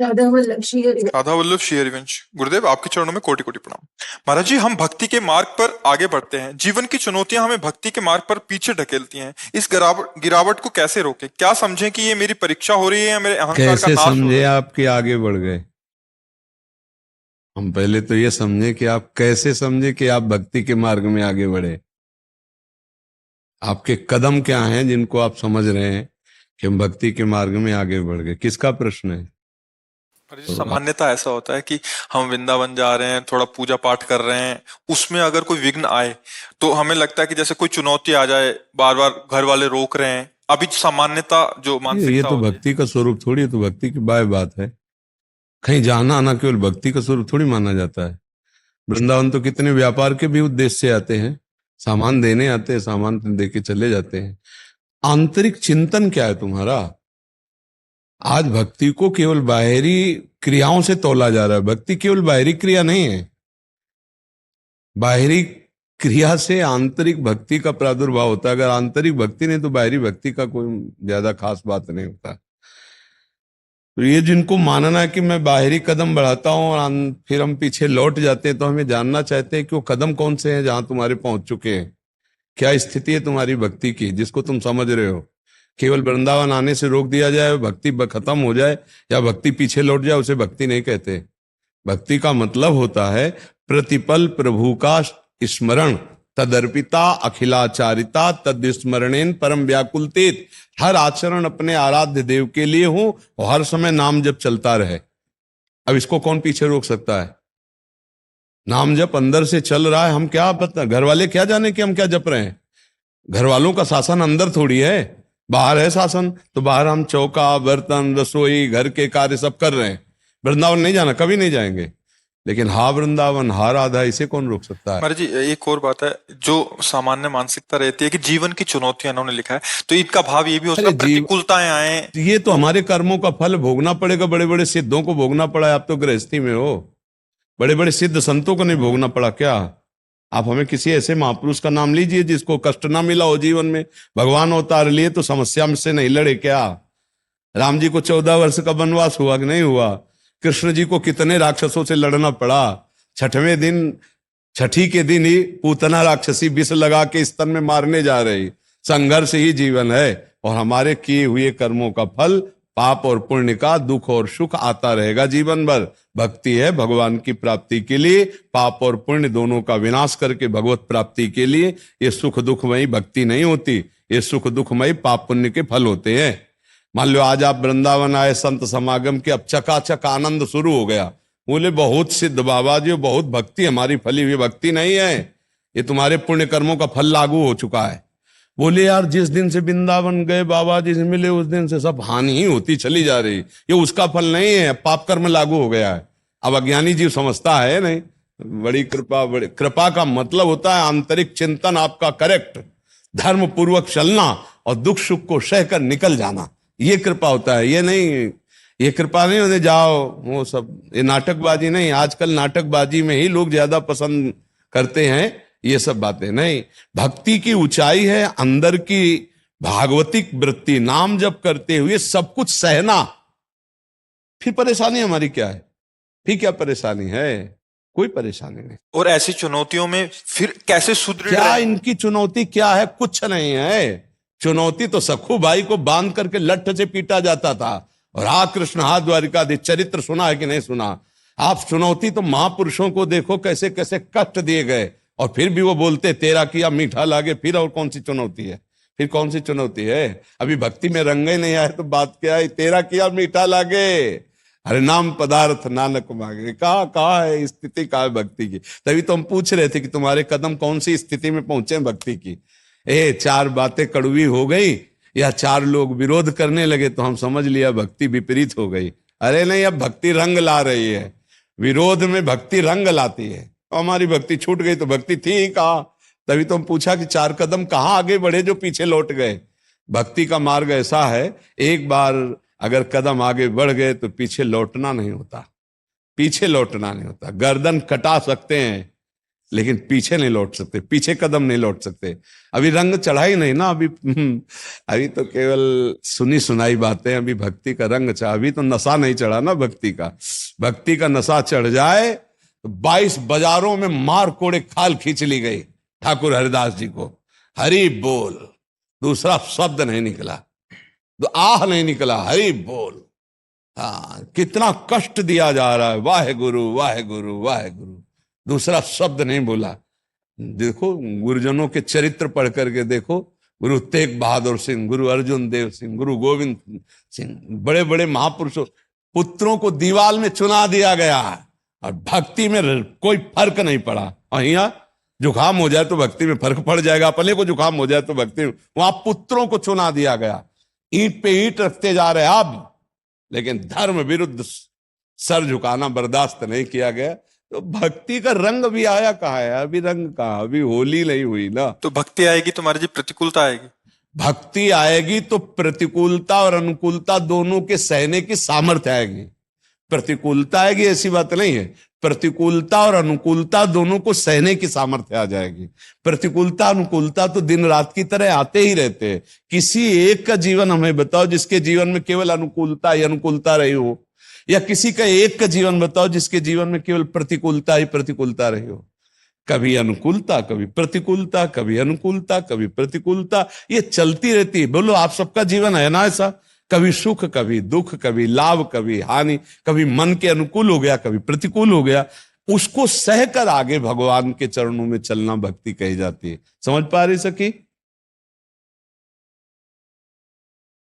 राधा वल्लभ श्री हरि। राधा वल्लभ श्री हरिवंश। गुरुदेव, आपके चरणों में कोटि कोटि प्रणाम। महाराज जी, हम भक्ति के मार्ग पर आगे बढ़ते हैं, जीवन की चुनौतियां हमें भक्ति के मार्ग पर पीछे ढकेलती हैं। इस गिरावट को कैसे रोकें? क्या समझें कि ये मेरी परीक्षा हो रही है या मेरे अहंकार का कैसे नाश हो समझे रहा है? आपके आगे बढ़ गए? हम पहले तो ये समझे कि आप कैसे समझे कि आप भक्ति के मार्ग में आगे बढ़े। आपके कदम क्या हैं जिनको आप समझ रहे हैं कि हम भक्ति के मार्ग में आगे बढ़ गए? किसका प्रश्न है? महाराज जी, सामान्यतः ऐसा होता है कि हम वृंदावन जा रहे हैं, थोड़ा पूजा पाठ कर रहे हैं, उसमें अगर कोई विघ्न आए तो हमें लगता है कि जैसे कोई चुनौती आ जाए, बार बार घर वाले रोक रहे हैं। अभी सामान्यता जो ये मानसिकता तो होती है। भक्ति का स्वरूप थोड़ी है, तो भक्ति की बात है। कहीं जाना आना केवल भक्ति का स्वरूप थोड़ी माना जाता है। वृंदावन तो कितने व्यापार के भी उद्देश्य से आते हैं, सामान देने आते हैं, सामान दे के चले जाते हैं। आंतरिक चिंतन क्या है तुम्हारा? आज भक्ति को केवल बाहरी क्रियाओं से तौला जा रहा है। भक्ति केवल बाहरी क्रिया नहीं है। बाहरी क्रिया से आंतरिक भक्ति का प्रादुर्भाव होता है। अगर आंतरिक भक्ति नहीं तो बाहरी भक्ति का कोई ज्यादा खास बात नहीं होता। तो ये जिनको मानना है कि मैं बाहरी कदम बढ़ाता हूं और फिर हम पीछे लौट जाते हैं, तो हमें जानना चाहते हैं कि वो कदम कौन से हैं जहां तुम्हारे पहुंच चुके हैं। क्या स्थिति है तुम्हारी भक्ति की जिसको तुम समझ रहे हो? केवल वृंदावन आने से रोक दिया जाए, भक्ति खत्म हो जाए या भक्ति पीछे लौट जाए, उसे भक्ति नहीं कहते। भक्ति का मतलब होता है प्रतिपल प्रभु का स्मरण, तदर्पिता अखिलाचारिता, तद्स्मरणेन परम व्याकुलतेत। हर आचरण अपने आराध्य देव के लिए हो और हर समय नाम जप चलता रहे। अब इसको कौन पीछे रोक सकता है? नाम जप अंदर से चल रहा है, हम क्या पता, घर वाले क्या जाने कि हम क्या जप रहे हैं? घर वालों का शासन अंदर थोड़ी है, बाहर है शासन। तो बाहर हम चौका बर्तन रसोई घर के कार्य सब कर रहे हैं। वृंदावन नहीं जाना, कभी नहीं जाएंगे, लेकिन हा वृंदावन हा राधा, इसे कौन रोक सकता है? महाराज जी, एक और बात है, जो सामान्य मानसिकता रहती है कि जीवन की चुनौतियां इन्होंने लिखा है, तो इनका भाव ये भी हो सकता है प्रतिकूलताएं आए। ये तो हमारे कर्मों का फल भोगना पड़ेगा। बड़े बड़े सिद्धों को भोगना पड़ा है, आप तो गृहस्थी में हो। बड़े बड़े सिद्ध संतों को नहीं भोगना पड़ा क्या? आप हमें किसी ऐसे महापुरुष का नाम लीजिए जिसको कष्ट ना मिला हो जीवन में। भगवान अवतार लिए तो समस्या में से नहीं लड़े क्या? राम जी को 14 वर्ष का वनवास हुआ कि नहीं हुआ? कृष्ण जी को कितने राक्षसों से लड़ना पड़ा? छठी के दिन ही पूतना राक्षसी विष लगा के स्तन में मारने जा रही। संघर्ष ही जीवन है, और हमारे किए हुए कर्मों का फल पाप और पुण्य का दुख और सुख आता रहेगा जीवन भर। भक्ति है भगवान की प्राप्ति के लिए, पाप और पुण्य दोनों का विनाश करके भगवत प्राप्ति के लिए। ये सुख दुखमयी भक्ति नहीं होती, ये सुख दुखमयी पाप पुण्य के फल होते हैं। मान लो आज आप वृंदावन आए संत समागम के, अब चकाचक आनंद शुरू हो गया। बोले बहुत सिद्ध बाबा जी, बहुत भक्ति हमारी फली हुई भक्ति नहीं है, ये तुम्हारे पुण्य कर्मों का फल लागू हो चुका है। बोले यार, जिस दिन से वृंदावन गए बाबा जी से मिले उस दिन से सब हानि ही होती चली जा रही। ये उसका फल नहीं है, पाप कर्म लागू हो गया है। अब अज्ञानी जीव समझता है नहीं। बड़ी कृपा का मतलब होता है आंतरिक चिंतन आपका करेक्ट, धर्म पूर्वक चलना और दुख सुख को सहकर निकल जाना, ये कृपा होता है। ये नहीं, ये कृपा नहीं होने जाओ वो सब, ये नाटकबाजी नहीं। आजकल नाटकबाजी में ही लोग ज्यादा पसंद करते हैं ये सब बातें नहीं। भक्ति की ऊंचाई है अंदर की भागवतिक वृत्ति, नाम जप करते हुए सब कुछ सहना। फिर परेशानी हमारी क्या है? फिर क्या परेशानी है? कोई परेशानी नहीं। और ऐसी चुनौतियों में फिर कैसे सुदृढ़ क्या इनकी चुनौती क्या है? कुछ नहीं है। चुनौती तो सखू भाई को बांध करके लठ से पीटा जाता था, और हा कृष्ण हा द्वारिकाधीश चरित्र सुना है कि नहीं सुना? आप चुनौती तो महापुरुषों को देखो कैसे कैसे कष्ट दिए गए, और फिर भी वो बोलते तेरा किया मीठा लागे। फिर और कौन सी चुनौती है? फिर कौन सी चुनौती है? अभी भक्ति में रंगे नहीं आए तो बात क्या है? तेरा किया मीठा लागे, हरे नाम पदार्थ नानक मांगे। कहा है स्थिति, कहा है भक्ति की? तभी तो हम पूछ रहे थे कि तुम्हारे कदम कौन सी स्थिति में पहुंचे भक्ति की। 4 बातें कड़वी हो गई या 4 लोग विरोध करने लगे तो हम समझ लिया भक्ति विपरीत हो गई। अरे नहीं, अब भक्ति रंग ला रही है। विरोध में भक्ति रंग लाती है। हमारी भक्ति छूट गई तो भक्ति थी ही कहा। तभी तो हम पूछा कि 4 कदम कहाँ आगे बढ़े जो पीछे लौट गए। भक्ति का मार्ग ऐसा है, एक बार अगर कदम आगे बढ़ गए तो पीछे लौटना नहीं होता। पीछे लौटना नहीं होता। गर्दन कटा सकते हैं, लेकिन पीछे नहीं लौट सकते, पीछे कदम नहीं लौट सकते। अभी रंग चढ़ा ही नहीं ना, अभी तो केवल सुनी सुनाई बातें, अभी भक्ति का रंग चढ़ा, अभी तो नशा नहीं चढ़ा ना भक्ति का। भक्ति का नशा चढ़ जाए तो 22 बाजारों में मार कोड़े खाल खींच ली गई ठाकुर हरिदास जी को। हरि बोल, दूसरा शब्द नहीं निकला, तो आह नहीं निकला, हरि बोल। हाँ, कितना कष्ट दिया जा रहा है, वाहे गुरु वाहे गुरु वाहे गुरु, दूसरा शब्द नहीं बोला। देखो गुरुजनों के चरित्र पढ़ करके देखो, गुरु तेग बहादुर सिंह, गुरु अर्जुन देव सिंह, गुरु गोविंद सिंह, बड़े बड़े महापुरुषों, पुत्रों को दीवाल में चुना दिया गया और भक्ति में कोई फर्क नहीं पड़ा। और यहाँ जुकाम हो जाए तो भक्ति में फर्क पड़ जाएगा, अपने को जुकाम हो जाए तो भक्ति में, वहां पुत्रों को चुना दिया गया। ईंट पे ईंट रखते जा रहे अब, लेकिन धर्म विरुद्ध सर झुकाना बर्दाश्त नहीं किया गया। तो भक्ति का रंग भी आया कहाँ है? अभी रंग कहाँ, अभी होली नहीं हुई ना। तो भक्ति आएगी तो महाराज जी प्रतिकूलता आएगी। भक्ति आएगी तो प्रतिकूलता और अनुकूलता दोनों के सहने की सामर्थ्य आएगी। प्रतिकूलता आएगी ऐसी बात नहीं है, प्रतिकूलता और अनुकूलता दोनों को सहने की सामर्थ्य आ जाएगी। प्रतिकूलता अनुकूलता तो दिन रात की तरह आते ही रहते हैं। किसी एक का जीवन हमें बताओ जिसके जीवन में केवल अनुकूलता ही अनुकूलता रही हो, या किसी का एक का जीवन बताओ जिसके जीवन में केवल प्रतिकूलता ही प्रतिकूलता रही हो। कभी अनुकूलता, कभी प्रतिकूलता, कभी अनुकूलता, कभी प्रतिकूलता, ये चलती रहती है। बोलो आप सबका जीवन है ना ऐसा? कभी सुख, कभी दुख, कभी लाभ, कभी हानि, कभी मन के अनुकूल हो गया, कभी प्रतिकूल हो गया। उसको सहकर आगे भगवान के चरणों में चलना भक्ति कही जाती है। समझ पा रही सखी?